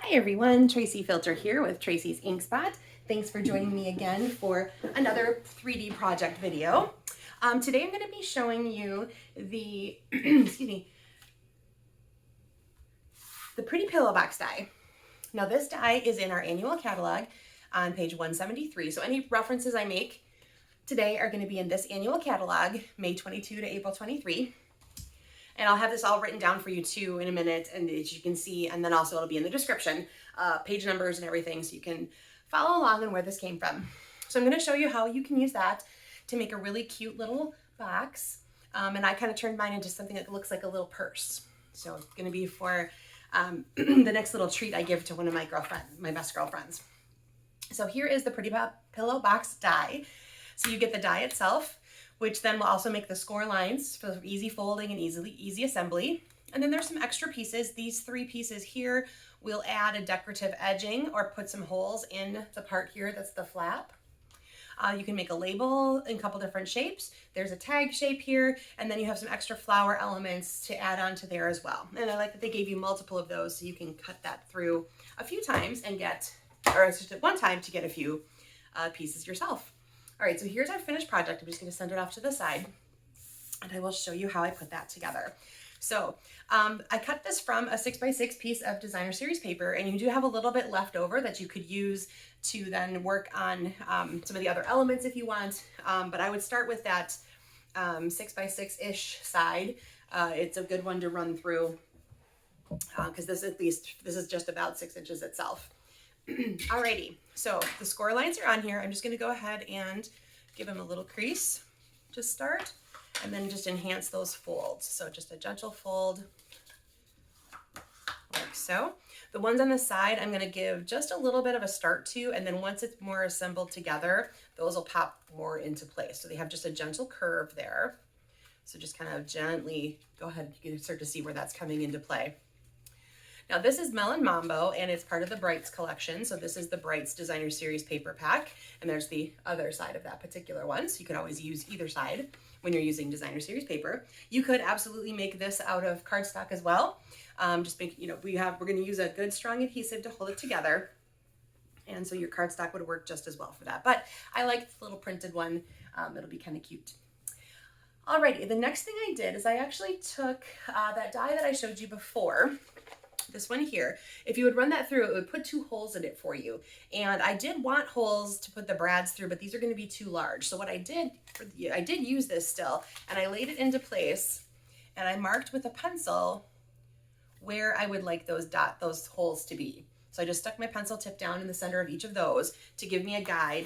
Hi everyone, Tracy Filter here with Tracy's Ink Spot. Thanks for joining me again for another 3D project video. Today I'm going to be showing you the, excuse me, the Pretty Pillowbox Die. Now this die is in our annual catalog on page 173, so any references I make today are going to be in this annual catalog, May 22 to April 23. And I'll have this all written down for you too in a minute, and as you can see, and then also it'll be in the description, page numbers and everything, so you can follow along on where this came from. So I'm going to show you how you can use that to make a really cute little box. And I kind of turned mine into something that looks like a little purse. So it's going to be for the next little treat I give to one of my best girlfriends. So here is the Pretty Pillowbox Die. So you get the die itself, which then will also make the score lines for easy folding and easy assembly. And then there's some extra pieces. These 3 pieces here will add a decorative edging or put some holes in the part here that's the flap. You can make a label in a couple different shapes. There's a tag shape here, and then you have some extra flower elements to add onto there as well. And I like that they gave you multiple of those, so you can cut that through a few times and get, or it's just at one time to get a few pieces yourself. All right, so here's our finished project. I'm just going to send it off to the side, and I will show you how I put that together. So I cut this from a 6x6 piece of designer series paper, and you do have a little bit left over that you could use to then work on some of the other elements if you want. But I would start with that 6x6-ish side. It's a good one to run through because this is just about 6 inches itself. Alrighty, so the score lines are on here. I'm just going to go ahead and give them a little crease to start, and then just enhance those folds. So just a gentle fold, like so. The ones on the side, I'm going to give just a little bit of a start to, and then once it's more assembled together, those will pop more into place. So they have just a gentle curve there. So just kind of gently go ahead, you can start to see where that's coming into play. Now this is Melon Mambo, and it's part of the Brights collection. So this is the Brights Designer Series paper pack, and there's the other side of that particular one. So you could always use either side when you're using Designer Series paper. You could absolutely make this out of cardstock as well. Just make, we're going to use a good strong adhesive to hold it together. And so your cardstock would work just as well for that. But I like the little printed one. It'll be kind of cute. Alrighty, the next thing I did is I actually took that die that I showed you before, this one here. If you would run that through, it would put 2 holes in it for you. And I did want holes to put the brads through, but these are going to be too large. So what I did, I did use this still, and I laid it into place, and I marked with a pencil where I would like those holes to be. So I just stuck my pencil tip down in the center of each of those to give me a guide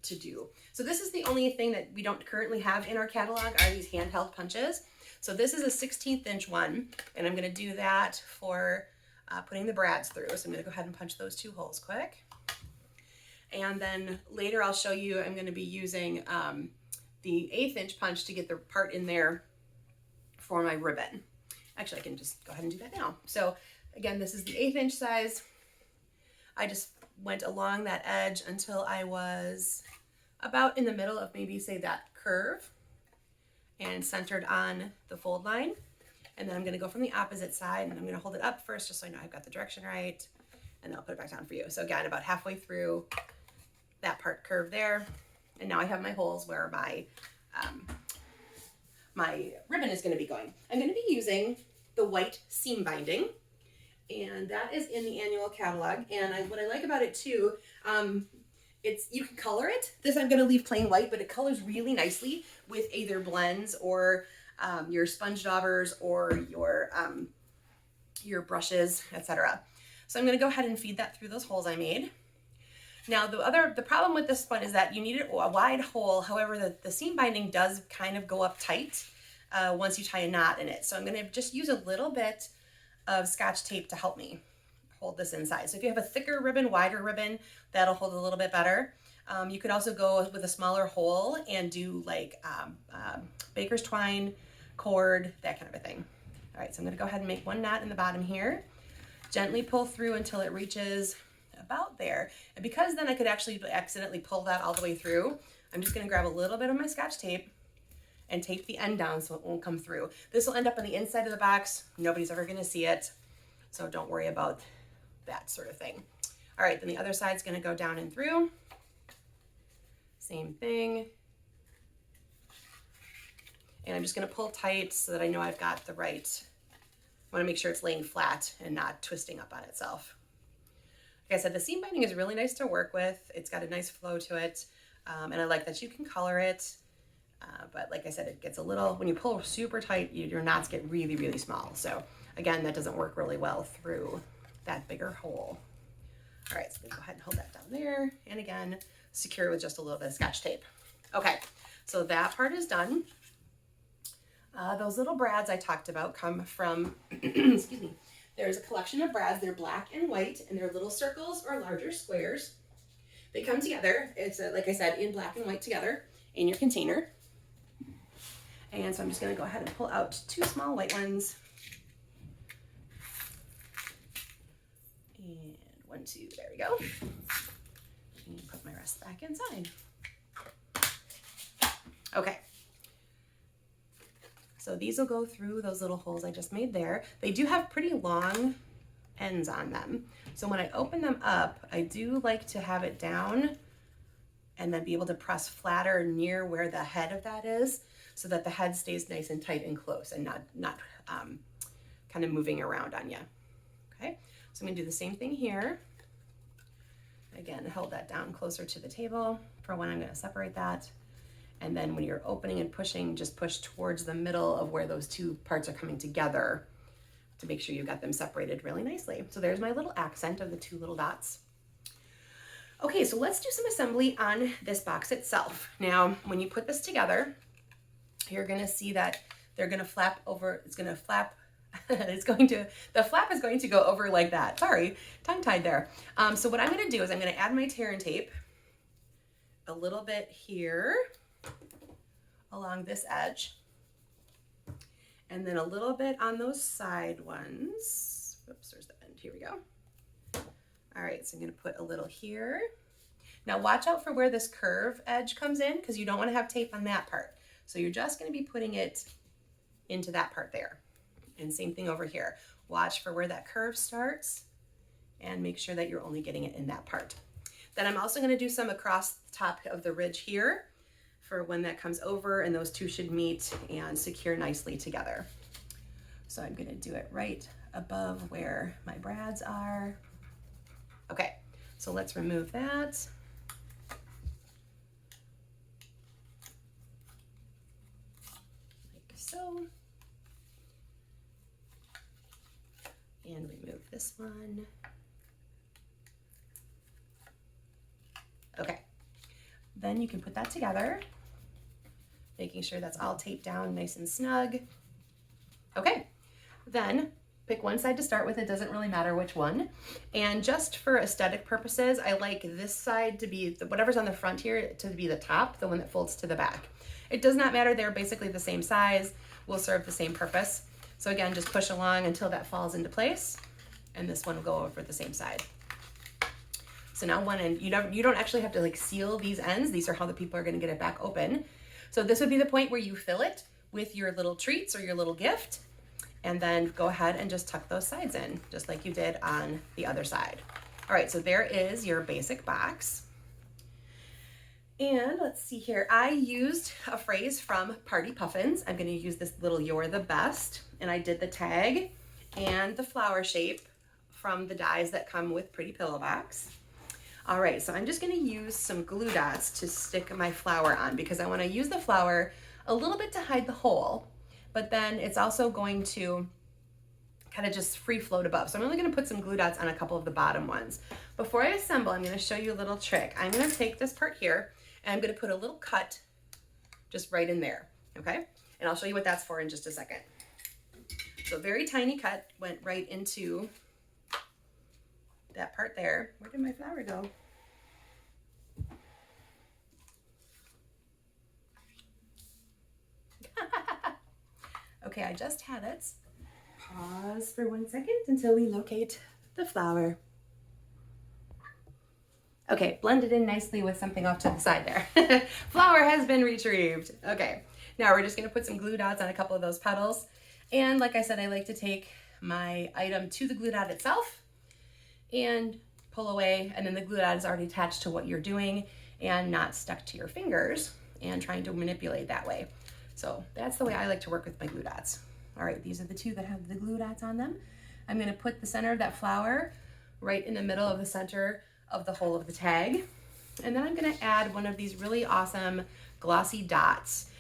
to do. So this is the only thing that we don't currently have in our catalog are these handheld punches. So this is a 16th inch one, and I'm going to do that for putting the brads through. So I'm going to go ahead and punch those 2 holes quick. And then later I'll show you, I'm going to be using the 1/8 inch punch to get the part in there for my ribbon. Actually, I can just go ahead and do that now. So again, this is the 1/8 inch size. I just went along that edge until I was about in the middle of maybe say that curve and centered on the fold line. And then I'm going to go from the opposite side, and I'm going to hold it up first just so I know I've got the direction right, and then I'll put it back down for you. So again, about halfway through that part curve there, and now I have my holes where my ribbon is going to be going. I'm going to be using the white seam binding, and that is in the annual catalog. And what I like about it too, you can color it. This I'm going to leave plain white, but it colors really nicely with either blends or your sponge daubers or your brushes, etc. So I'm going to go ahead and feed that through those holes I made. Now the problem with this one is that you need a wide hole. However, the seam binding does kind of go up tight once you tie a knot in it. So I'm going to just use a little bit of Scotch tape to help me hold this inside. So if you have a thicker ribbon, wider ribbon, that'll hold a little bit better. You could also go with a smaller hole and do like baker's twine, cord, that kind of a thing. All right, so I'm going to go ahead and make 1 knot in the bottom here. Gently pull through until it reaches about there. And because then I could actually accidentally pull that all the way through, I'm just going to grab a little bit of my Scotch tape and tape the end down so it won't come through. This will end up on the inside of the box. Nobody's ever going to see it, so don't worry about that sort of thing. All right, then the other side's gonna go down and through. Same thing. And I'm just gonna pull tight so that I know I've got the right, I wanna make sure it's laying flat and not twisting up on itself. Like I said, the seam binding is really nice to work with. It's got a nice flow to it. And I like that you can color it. But like I said, it gets a little, when you pull super tight, your knots get really, really small. So again, that doesn't work really well through that bigger hole. All right, so I'm gonna go ahead and hold that down there. And again, secure with just a little bit of Scotch tape. Okay, so that part is done. Those little brads I talked about come from, excuse me, there's a collection of brads. They're black and white, and they're little circles or larger squares. They come together. It's, like I said, in black and white together in your container. And so I'm just going to go ahead and pull out 2 small white ones. And 1, 2, there we go. And put my rest back inside. Okay. So these will go through those little holes I just made there. They do have pretty long ends on them. So when I open them up, I do like to have it down and then be able to press flatter near where the head of that is so that the head stays nice and tight and close and not kind of moving around on you. Okay, so I'm gonna do the same thing here. Again, hold that down closer to the table for when I'm gonna separate that. And then when you're opening and pushing, just push towards the middle of where those 2 parts are coming together to make sure you've got them separated really nicely. So there's my little accent of the 2 little dots. Okay, so let's do some assembly on this box itself. Now, when you put this together, you're gonna see that they're gonna flap over, it's gonna flap, the flap is going to go over like that. Sorry, tongue-tied there. So what I'm gonna do is I'm gonna add my tear and tape a little bit here along this edge, and then a little bit on those side ones. Oops, there's the end. Here we go. All right, so I'm gonna put a little here. Now watch out for where this curve edge comes in because you don't want to have tape on that part. So you're just gonna be putting it into that part there. And same thing over here. Watch for where that curve starts and make sure that you're only getting it in that part. Then I'm also gonna do some across the top of the ridge here for when that comes over, and those 2 should meet and secure nicely together. So I'm gonna do it right above where my brads are. Okay, so let's remove that. Like so. And remove this one. Okay, then you can put that together, making sure that's all taped down nice and snug. Okay, then pick one side to start with. It doesn't really matter which one. And just for aesthetic purposes, I like this side to be, whatever's on the front here, to be the top, the one that folds to the back. It does not matter, they're basically the same size, will serve the same purpose. So again, just push along until that falls into place, and this one will go over the same side. So now one end, you don't actually have to like seal these ends. These are how the people are gonna get it back open. So this would be the point where you fill it with your little treats or your little gift, and then go ahead and just tuck those sides in, just like you did on the other side. All right, so there is your basic box. And let's see here, I used a phrase from Party Puffins. I'm gonna use this little "You're the Best," and I did the tag and the flower shape from the dies that come with Pretty Pillowbox. All right, so I'm just gonna use some glue dots to stick my flower on because I wanna use the flower a little bit to hide the hole, but then it's also going to kind of just free float above. So I'm only gonna put some glue dots on a couple of the bottom ones. Before I assemble, I'm gonna show you a little trick. I'm gonna take this part here and I'm gonna put a little cut just right in there, okay? And I'll show you what that's for in just a second. So very tiny cut went right into that part there. Where did my flower go? Okay, I just had it. Pause for 1 second until we locate the flower. Okay, blended in nicely with something off to the side there. Flower has been retrieved. Okay, now we're just gonna put some glue dots on a couple of those petals. And like I said, I like to take my item to the glue dot itself and pull away, and then the glue dot is already attached to what you're doing and not stuck to your fingers and trying to manipulate that way. So that's the way I like to work with my glue dots. All right, these are the two that have the glue dots on them. I'm gonna put the center of that flower right in the middle of the center of the hole of the tag. And then I'm gonna add one of these really awesome glossy dots.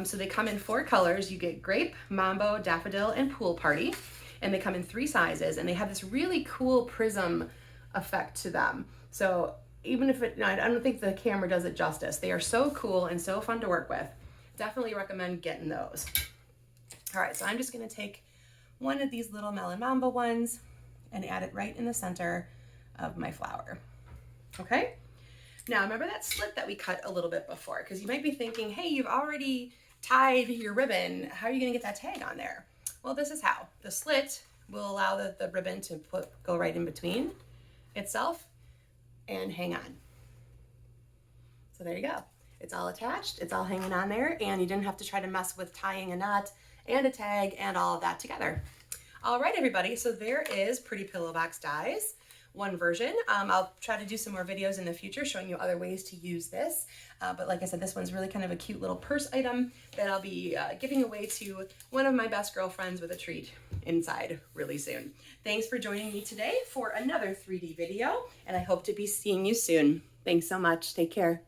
So they come in 4 colors. You get grape, mambo, daffodil, and pool party. And they come in 3 sizes, and they have this really cool prism effect to them. So even if I don't think the camera does it justice. They are so cool and so fun to work with. Definitely recommend getting those. All right, so I'm just gonna take one of these little melon mambo ones and add it right in the center of my flower. Okay? Now, remember that slit that we cut a little bit before? Because you might be thinking, hey, you've already tied your ribbon. How are you gonna get that tag on there? Well, this is how. The slit will allow the ribbon to go right in between itself and hang on. So there you go. It's all attached, it's all hanging on there, and you didn't have to try to mess with tying a knot and a tag and all of that together. All right, everybody, so there is Pretty Pillowbox Dies, one version. I'll try to do some more videos in the future showing you other ways to use this. But like I said, this one's really kind of a cute little purse item that I'll be giving away to one of my best girlfriends with a treat inside really soon. Thanks for joining me today for another 3D video, and I hope to be seeing you soon. Thanks so much. Take care.